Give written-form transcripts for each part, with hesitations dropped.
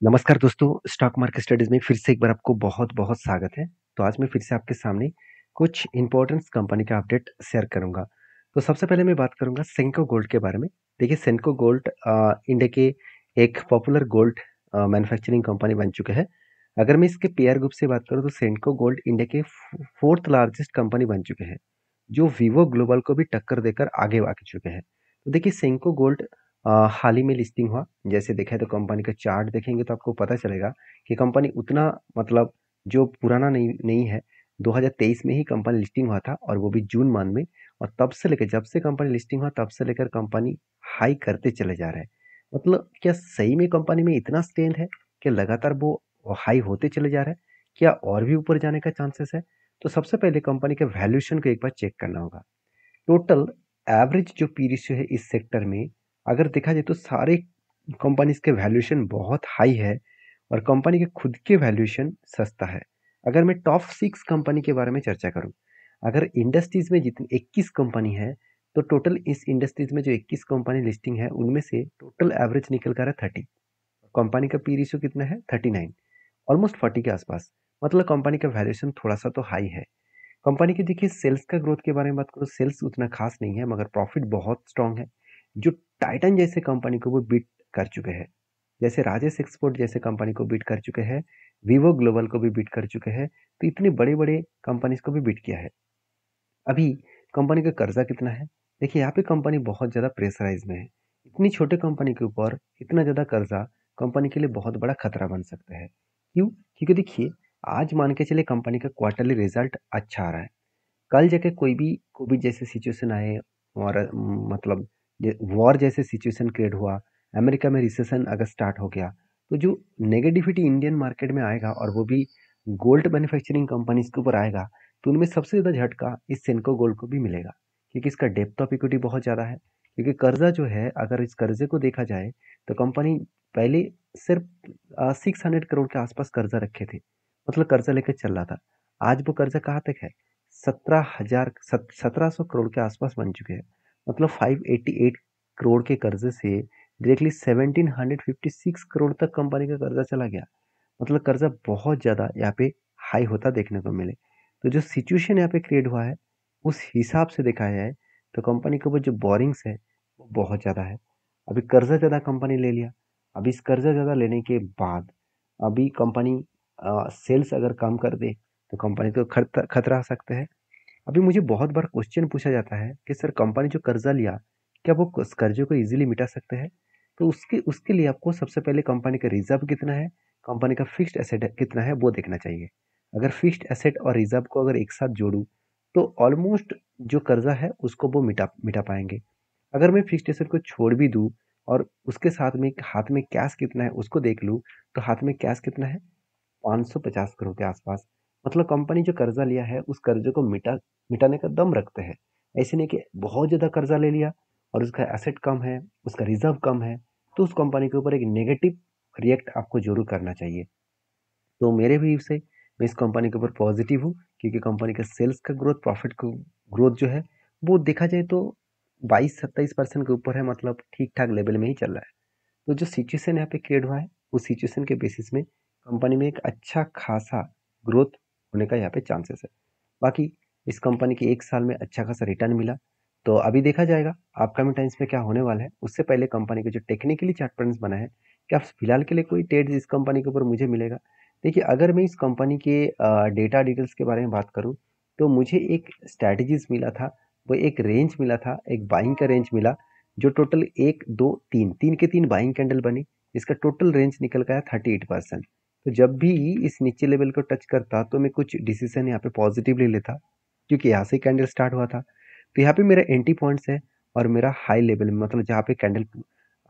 नमस्कार दोस्तों, stock market studies में फिर से एक बार आपको बहुत-बहुत स्वागत है। तो आज मैं फिर से आपके सामने कुछ इम्पोर्टेंट कंपनी का अपडेट शेयर करूँगा। तो सबसे पहले मैं बात करूँगा सेंको गोल्ड के बारे में। देखिए सेंको गोल्ड इंडिया के एक पॉपुलर गोल्ड मैन्युफैक्चरिंग कंपनी बन चुके हैं। अगर मैं इसके पीयर ग्रुप से बात करूँ तो सेंको गोल्ड इंडिया के 4th लार्जेस्ट कंपनी बन चुके हैं, जो वीवो ग्लोबल को भी टक्कर देकर आगे आ चुके हैं। तो देखिए सेंको गोल्ड हाल ही में लिस्टिंग हुआ। जैसे देखा तो कंपनी का चार्ट देखेंगे तो आपको पता चलेगा कि कंपनी उतना मतलब जो पुराना नहीं है। 2023 में ही कंपनी लिस्टिंग हुआ था और वो भी जून मंथ में। और तब से लेकर जब से कंपनी लिस्टिंग हुआ तब से लेकर कंपनी हाई करते चले जा रहा है। मतलब क्या सही में कंपनी में इतना स्ट्रेंथ है कि लगातार वो हाई होते चले जा रहा है? क्या और भी ऊपर जाने का चांसेस है? तो सबसे पहले कंपनी के वैल्यूएशन को एक बार चेक करना होगा। टोटल एवरेज जो पी रेशियो है इस सेक्टर में, अगर देखा जाए तो सारे कंपनीज के वैल्यूएशन बहुत हाई है और कंपनी के खुद के वैल्यूएशन सस्ता है। अगर मैं टॉप 6 कंपनी के बारे में चर्चा करूं, अगर इंडस्ट्रीज में जितनी 21 कंपनी है, तो टोटल इस इंडस्ट्रीज में जो 21 कंपनी लिस्टिंग है उनमें से टोटल एवरेज निकल कर है 30। कंपनी का पी रेशियो कितना है? 39, ऑलमोस्ट 40 के आसपास। मतलब कंपनी का वैल्यूएशन थोड़ा सा तो हाई है। कंपनी की देखिए सेल्स का ग्रोथ के बारे में बात करूँ, सेल्स उतना खास नहीं है मगर प्रॉफिट बहुत स्ट्रांग है, जो टाइटन जैसे कंपनी को वो बीट कर चुके हैं। जैसे राजेश एक्सपोर्ट जैसे कंपनी को बीट कर चुके हैं, वीवो ग्लोबल को भी बीट कर चुके हैं। तो इतने बड़े बड़े कंपनीज को भी बीट किया है। अभी कंपनी का कर्जा कितना है? देखिए यहाँ पे कंपनी बहुत ज़्यादा प्रेशराइज में है। इतनी छोटे कंपनी के ऊपर इतना ज़्यादा कर्जा कंपनी के लिए बहुत बड़ा खतरा बन सकता है। क्यों? क्योंकि देखिए आज मान के चले कंपनी का क्वार्टरली रिजल्ट अच्छा आ रहा है। कल जाके कोई भी कोविड जैसे सिचुएशन आए और मतलब वॉर जैसे सिचुएशन क्रिएट हुआ, अमेरिका में रिसेशन अगर स्टार्ट हो गया, तो जो नेगेटिविटी इंडियन मार्केट में आएगा और वो भी गोल्ड मैन्युफैक्चरिंग कंपनीज के ऊपर आएगा, तो उनमें सबसे ज़्यादा झटका इस सेनको गोल्ड को भी मिलेगा। क्योंकि इसका डेप्थ ऑफ इक्विटी बहुत ज़्यादा है। क्योंकि कर्जा जो है, अगर इस कर्जे को देखा जाए तो कंपनी पहले सिर्फ 600 करोड़ के आसपास कर्जा रखे थे, मतलब कर्जा लेकर चल रहा था। आज वो कर्जा कहाँ तक है? 1700 करोड़ के आसपास बन चुके हैं। मतलब 588 करोड़ के कर्जे से डायरेक्टली 1756 करोड़ तक कंपनी का कर्जा चला गया। मतलब कर्जा बहुत ज़्यादा यहाँ पे हाई होता देखने को मिले। तो जो सिचुएशन यहाँ पे क्रिएट हुआ है, उस हिसाब से देखा जाए तो कंपनी के ऊपर जो बोरिंग्स है वो बहुत ज़्यादा है। अभी कर्जा ज़्यादा कंपनी ले लिया। अभी इस कर्जा ज़्यादा लेने के बाद अभी कंपनी सेल्स अगर कम कर दे तो कंपनी तो खतरा आ सकता है। अभी मुझे बहुत बार क्वेश्चन पूछा जाता है कि सर कंपनी जो कर्जा लिया, क्या वो उस कर्जे को इजीली मिटा सकते हैं? तो उसके उसके लिए आपको सबसे पहले कंपनी का रिजर्व कितना है, कंपनी का फिक्स्ड एसेट कितना है वो देखना चाहिए। अगर फिक्स्ड एसेट और रिजर्व को अगर एक साथ जोड़ूं तो ऑलमोस्ट जो कर्जा है उसको वो मिटा मिटा पाएंगे। अगर मैं फिक्स्ड एसेट को छोड़ भी दूं और उसके साथ में हाथ में कैश कितना है उसको देख लूं, तो हाथ में कैश कितना है? 550 करोड़ के आसपास। मतलब कंपनी जो कर्जा लिया है उस कर्जे को मिटाने का दम रखते हैं। ऐसे नहीं कि बहुत ज़्यादा कर्जा ले लिया और उसका एसेट कम है, उसका रिजर्व कम है, तो उस कंपनी के ऊपर एक नेगेटिव रिएक्ट आपको जरूर करना चाहिए। तो मेरे व्यू से मैं इस कंपनी के ऊपर पॉजिटिव हूँ, क्योंकि कंपनी का सेल्स का ग्रोथ, प्रॉफिट का ग्रोथ जो है वो देखा जाए तो 22-27% के ऊपर है। मतलब ठीक ठाक लेवल में ही चल रहा है। तो जो सिचुएशन यहाँ पे क्रिएट हुआ है उस सिचुएशन के बेसिस में कंपनी में एक अच्छा खासा ग्रोथ होने का यहाँ पे चांसेस है। बाकी इस कंपनी की एक साल में अच्छा खासा रिटर्न मिला। तो अभी देखा जाएगा अपकमिंग टाइम्स में क्या होने वाला है। उससे पहले कंपनी के जो टेक्निकली चार्ट पैटर्न्स बना है, क्या फिलहाल के लिए कोई ट्रेड इस कंपनी के ऊपर मुझे मिलेगा? देखिए अगर मैं इस कंपनी के डेटा डिटेल्स के बारे में बात करूँ, तो मुझे एक स्ट्रैटेजीज मिला था, वो एक रेंज मिला था, एक बाइंग का रेंज मिला, जो टोटल 1 2 3 के 3 बाइंग कैंडल बनी। इसका टोटल रेंज निकल गया 38%। तो जब भी इस नीचे लेवल को टच करता तो मैं कुछ डिसीजन यहाँ पे पॉजिटिवली लेता, क्योंकि यहाँ से कैंडल स्टार्ट हुआ था। तो यहाँ पे मेरा एंट्री पॉइंट्स है और मेरा हाई लेवल में, मतलब जहाँ पे कैंडल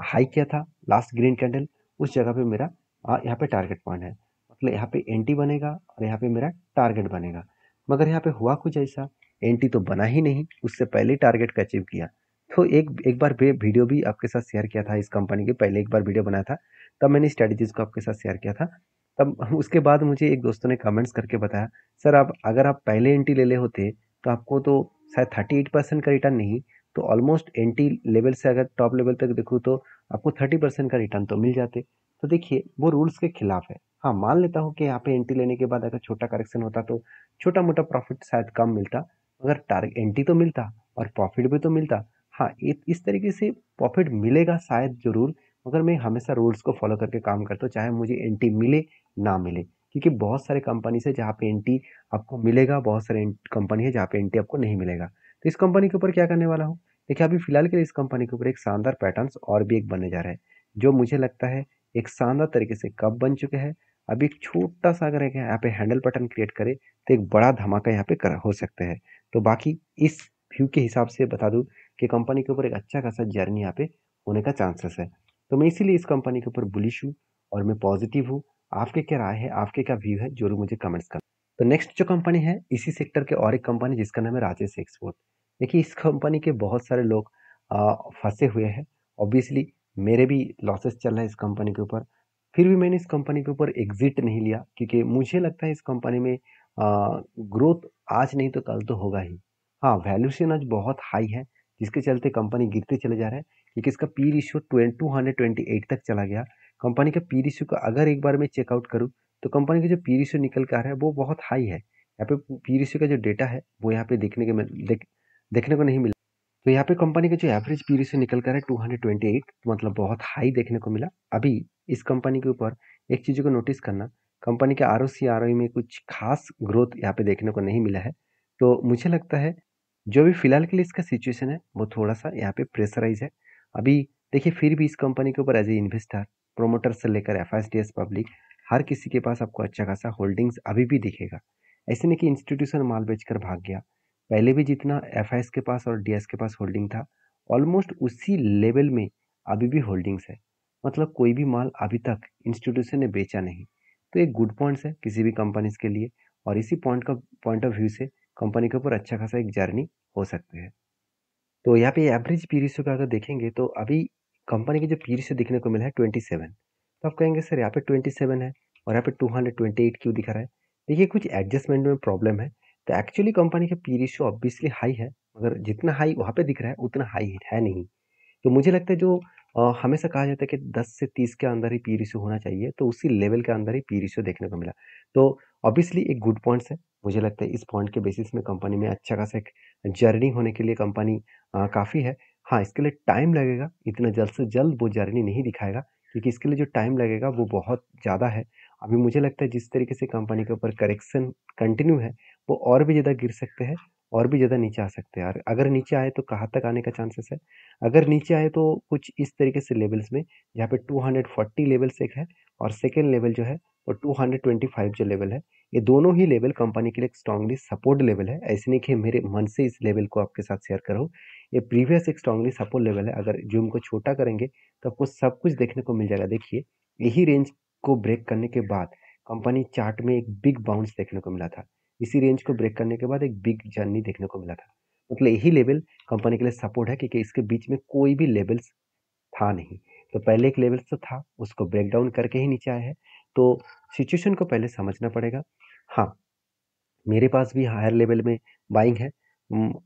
हाई किया था लास्ट ग्रीन कैंडल, उस जगह पे मेरा यहाँ पे टारगेट पॉइंट है। मतलब यहाँ पे एंट्री बनेगा और यहाँ पे मेरा टारगेट बनेगा। मगर यहाँ पे हुआ कुछ ऐसा, एंट्री तो बना ही नहीं, उससे पहले टारगेट का अचीव किया। तो एक एक बार वीडियो भी आपके साथ शेयर किया था इस कंपनी के, पहले एक बार वीडियो बनाया था, तब मैंने स्ट्रेटजीज को आपके साथ शेयर किया था। तब उसके बाद मुझे एक दोस्तों ने कमेंट्स करके बताया, सर आप अगर आप पहले एंट्री ले ले होते तो आपको तो शायद 38% का रिटर्न नहीं, तो ऑलमोस्ट एंट्री लेवल से अगर टॉप लेवल तक देखूँ तो आपको 30% का रिटर्न तो मिल जाते। तो देखिए वो रूल्स के खिलाफ है। हाँ, मान लेता हूँ कि यहाँ पे एंट्री लेने के बाद अगर छोटा करेक्शन होता तो छोटा-मोटा प्रॉफ़िट शायद कम मिलता, मगर एंट्री तो मिलता और प्रॉफ़िट भी तो मिलता। हाँ, इस तरीके से प्रॉफ़िट मिलेगा शायद ज़रूर, मगर मैं हमेशा रूल्स को फ़ॉलो करके काम करता हूँ, चाहे मुझे एंट्री मिले, ना मिले। क्योंकि बहुत सारे कंपनीज़ है जहाँ पे एंट्री आपको मिलेगा, बहुत सारे कंपनी है जहाँ पे एंट्री आपको नहीं मिलेगा। तो इस कंपनी के ऊपर क्या करने वाला हूँ? देखिए अभी फ़िलहाल के लिए इस कंपनी के ऊपर एक शानदार पैटर्न्स और भी एक बनने जा रहा है, जो मुझे लगता है एक शानदार तरीके से कब बन चुके हैं। अभी एक छोटा-सा अगर एक यहाँ पे हैंडल पैटर्न क्रिएट करें, तो एक बड़ा धमाका यहाँ पे कर हो सकते हैं। तो बाकी इस व्यू के हिसाब से बता दूँ कि कंपनी के ऊपर एक अच्छा खासा जर्नी यहाँ पे होने का चांसेस है। तो मैं इसीलिए इस कंपनी के ऊपर बुलिश हूँ और मैं पॉजिटिव हूँ। आपके क्या राय है? आपके क्या व्यू है? ज़रूर मुझे कमेंट्स करना। तो नेक्स्ट जो कंपनी है, इसी सेक्टर के और एक कंपनी जिसका नाम है राजेश एक्सपोर्ट। देखिए इस कंपनी के बहुत सारे लोग फँसे हुए हैं। ऑब्वियसली मेरे भी लॉसेस चल रहा है इस कंपनी के ऊपर। फिर भी मैंने इस कंपनी के ऊपर एग्ज़िट नहीं लिया क्योंकि मुझे लगता है इस कंपनी में ग्रोथ आज नहीं तो कल तो होगा ही। हाँ, वैल्यूएशन आज बहुत हाई है, जिसके चलते कंपनी गिरते चले जा रहा है क्योंकि इसका पी रेशियो 228 तक चला गया। कंपनी का पी रेशियो का अगर एक बार मैं चेकआउट करूँ, तो कंपनी का जो पी रेशियो निकल के आ रहा है, वो बहुत हाई है। यहाँ पे पी रेशियो का जो डेटा है, वो यहाँ पे देखने को नहीं मिला। तो यहाँ पे कंपनी का जो एवरेज पी रेशियो निकल कर है 228, मतलब बहुत हाई देखने को मिला। अभी इस कंपनी के ऊपर एक चीज़ को नोटिस करना, कंपनी के आरओसी आरओई में कुछ खास ग्रोथ यहाँ पे देखने को नहीं मिला है। तो मुझे लगता है जो भी फिलहाल के लिए इसका सिचुएशन है वो थोड़ा सा यहाँ पे प्रेशराइज है। अभी देखिए फिर भी इस कंपनी के ऊपर एज ए इन्वेस्टर, प्रोमोटर से लेकर एफआईएसडीएस पब्लिक, हर किसी के पास आपको अच्छा खासा होल्डिंग्स अभी भी दिखेगा। ऐसे नहीं कि इंस्टीट्यूशन माल बेचकर भाग गया। पहले भी जितना एफआईएस के पास और डीएस के पास होल्डिंग था, ऑलमोस्ट उसी लेवल में अभी भी होल्डिंग्स है। मतलब कोई भी माल अभी तक इंस्टीट्यूशन ने बेचा नहीं। तो एक गुड पॉइंट्स है किसी भी कंपनीज के लिए, और इसी पॉइंट ऑफ व्यू से कंपनी के ऊपर अच्छा खासा एक जर्नी हो सकते हैं। तो यहाँ पे एवरेज पी रेशियो का अगर देखेंगे तो अभी कंपनी की जो पी रेशियो देखने को मिला है 27। तो आप कहेंगे सर यहाँ पे 27 है और यहाँ पे 228 क्यों दिखा रहा है? देखिए कुछ एडजस्टमेंट में प्रॉब्लम है। तो एक्चुअली कंपनी का पी रेशियो ऑब्वियसली हाई है, मगर जितना हाई वहाँ पे दिख रहा है उतना हाई है नहीं। तो मुझे लगता है जो हमेशा कहा जाता है कि 10 से 30 के अंदर ही पी रेशियो होना चाहिए, तो उसी लेवल के अंदर ही पी रेशियो देखने को मिला। तो ऑब्वियसली एक गुड पॉइंट्स है। मुझे लगता है इस पॉइंट के बेसिस में कंपनी में अच्छा खासा एक जर्नी होने के लिए कंपनी काफ़ी है। हाँ, इसके लिए टाइम लगेगा, इतना जल्द से जल्द वो जर्नी नहीं दिखाएगा क्योंकि इसके लिए जो टाइम लगेगा वो बहुत ज़्यादा है। अभी मुझे लगता है जिस तरीके से कंपनी के ऊपर करेक्शन कंटिन्यू है, वो और भी ज़्यादा गिर सकते हैं और भी ज़्यादा नीचे आ सकते हैं। और अगर नीचे आए तो कहाँ तक आने का चांसेस है? अगर नीचे आए तो कुछ इस तरीके से लेवल्स में, जहाँ पे 240 लेवल्स एक है और सेकेंड लेवल जो है वो 225 जो लेवल है, ये दोनों ही लेवल कंपनी के लिए एक स्ट्रांगली सपोर्ट लेवल है। ऐसे नहीं कि मेरे मन से इस लेवल को आपके साथ शेयर करूँ, ये प्रीवियस एक स्ट्रांगली सपोर्ट लेवल है। अगर जूम को छोटा करेंगे तो आपको सब कुछ देखने को मिल जाएगा। देखिए यही रेंज को ब्रेक करने के बाद कंपनी चार्ट में एक बिग बाउंस देखने को मिला था। इसी रेंज को ब्रेक करने के बाद एक बिग जर्नी देखने को मिला था। मतलब यही लेवल कंपनी के लिए सपोर्ट है क्योंकि इसके बीच में कोई भी लेवल्स था नहीं। तो पहले एक लेवल तो था, उसको ब्रेक डाउन करके ही नीचे आए हैं। तो सिचुएशन को पहले समझना पड़ेगा। हाँ, मेरे पास भी हायर लेवल में बाइंग है,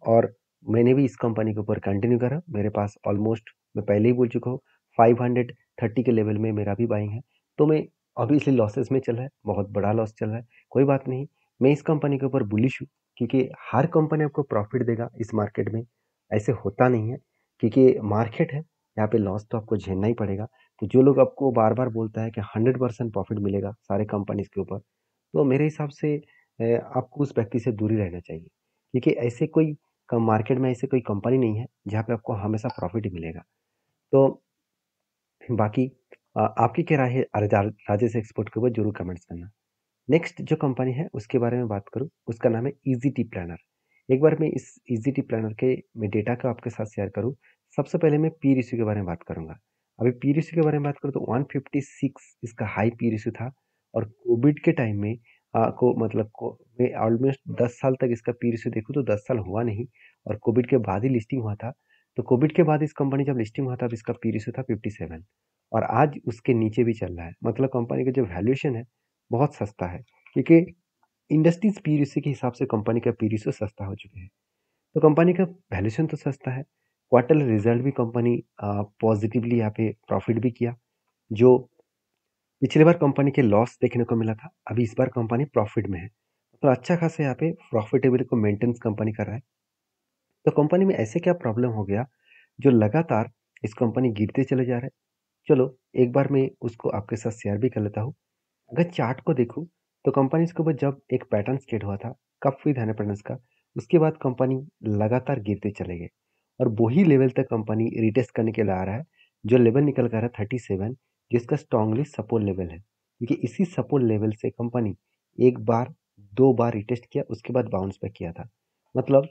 और मैंने भी इस कंपनी के ऊपर कंटिन्यू करा। मेरे पास ऑलमोस्ट, मैं पहले ही बोल चुका हूँ, 530 के लेवल में मेरा भी बाइंग है। तो मैं ऑब्वियसली लॉसेस में चल रहा है, बहुत बड़ा लॉस चल रहा है, कोई बात नहीं। मैं इस कंपनी के ऊपर बुलिश हूँ क्योंकि हर कंपनी आपको प्रॉफिट देगा इस मार्केट में, ऐसे होता नहीं है क्योंकि मार्केट है, यहाँ पे लॉस तो आपको झेलना ही पड़ेगा। तो जो लोग आपको बार बार बोलता है कि 100% प्रॉफिट मिलेगा सारे कंपनीज के ऊपर, तो मेरे हिसाब से आपको उस व्यक्ति से दूर ही रहना चाहिए क्योंकि ऐसे कोई मार्केट में ऐसे कोई कंपनी नहीं है जहाँ पे आपको हमेशा प्रॉफिट ही मिलेगा। तो बाकी आपकी क्या राय है राजेश एक्सपोर्ट के ऊपर जरूर कमेंट्स करना। नेक्स्ट जो कंपनी है उसके बारे में बात करूँ, उसका नाम है इजी टी प्लानर। एक बार मैं इस इजी टी प्लानर के मैं डेटा को आपके साथ शेयर करूँ। सबसे पहले मैं पी रेशियो के बारे में बात करूंगा। अभी पी रेशियो के बारे में बात करूँ तो 156 इसका हाई पी रेशियो था, और कोविड के टाइम में मैं ऑलमोस्ट 10 साल तक इसका पी रेशियो देखूँ तो 10 साल हुआ नहीं, और कोविड के बाद ही लिस्टिंग हुआ था। तो कोविड के बाद इस कंपनी जब लिस्टिंग हुआ था, तब इसका पी रेशियो था 57, और आज उसके नीचे भी चल रहा है। मतलब कंपनी का जो वैल्यूएशन है बहुत सस्ता है क्योंकि इंडस्ट्रीज पी रेशियो के हिसाब से कंपनी का पी रेशियो सस्ता हो चुके हैं। तो कंपनी का वैल्यूएशन तो सस्ता है, क्वार्टर रिजल्ट भी कंपनी पॉजिटिवली यहाँ पे प्रॉफिट भी किया, जो पिछली बार कंपनी के लॉस देखने को मिला था, अभी इस बार कंपनी प्रॉफिट में है। तो अच्छा खासा यहाँ पे प्रॉफिटेबिलिटी को मेंटेन कंपनी कर रहा है। तो कंपनी में ऐसे क्या प्रॉब्लम हो गया जो लगातार इस कंपनी गिरते चले जा रहे हैं? चलो एक बार मैं उसको आपके साथ शेयर भी कर लेता हूँ। अगर चार्ट को देखूँ तो कंपनी के ऊपर जब एक पैटर्न क्रिएट हुआ था कप विद हैंडपैटर्न्स का, उसके बाद कंपनी लगातार गिरते चले गए और वही लेवल तक कंपनी रिटेस्ट करने के लिए आ रहा है। जो लेवल निकल कर रहा है 37, जिसका स्ट्रांगली सपोर्ट लेवल है, क्योंकि इसी सपोर्ट लेवल से कंपनी एक बार दो बार रिटेस्ट किया, उसके बाद बाउंस बैक किया था। मतलब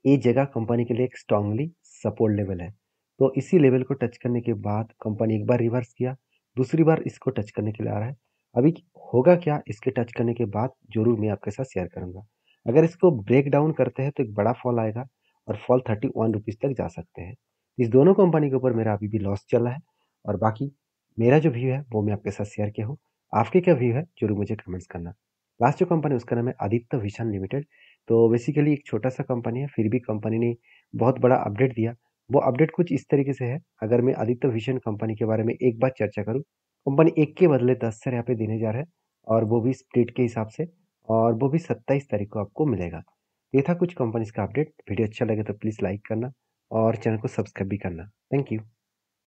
ये जगह कंपनी के लिए एक स्ट्रांगली सपोर्ट लेवल है। तो इसी लेवल को टच करने के बाद कंपनी एक बार रिवर्स किया, दूसरी बार इसको टच करने के लिए आ रहा है। अभी होगा क्या इसके टच करने के बाद, ज़रूर मैं आपके साथ शेयर करूँगा। अगर इसको ब्रेक डाउन करते हैं तो एक बड़ा फॉल आएगा और फॉल ₹31 तक जा सकते हैं। इस दोनों कंपनी के ऊपर मेरा अभी भी लॉस चल रहा है और बाकी मेरा जो व्यू है वो मैं आपके साथ शेयर किया हूँ। आपके क्या व्यू है ज़रूर मुझे कमेंट्स करना। लास्ट जो कंपनी उसका नाम है आदित्य विशन लिमिटेड। तो बेसिकली एक छोटा-सा कंपनी है, फिर भी कंपनी ने बहुत बड़ा अपडेट दिया। वो अपडेट कुछ इस तरीके से है, अगर मैं आदित्य विज़न कंपनी के बारे में एक बात चर्चा करूँ, कंपनी 1 के बदले 10 शेयर यहाँ पे देने जा रहा है और वो भी स्प्लिट के हिसाब से, और वो भी 27 तारीख को आपको मिलेगा। ये था कुछ कंपनीज़ का अपडेट। वीडियो अच्छा लगे तो प्लीज़ लाइक करना और चैनल को सब्सक्राइब भी करना। Thank you.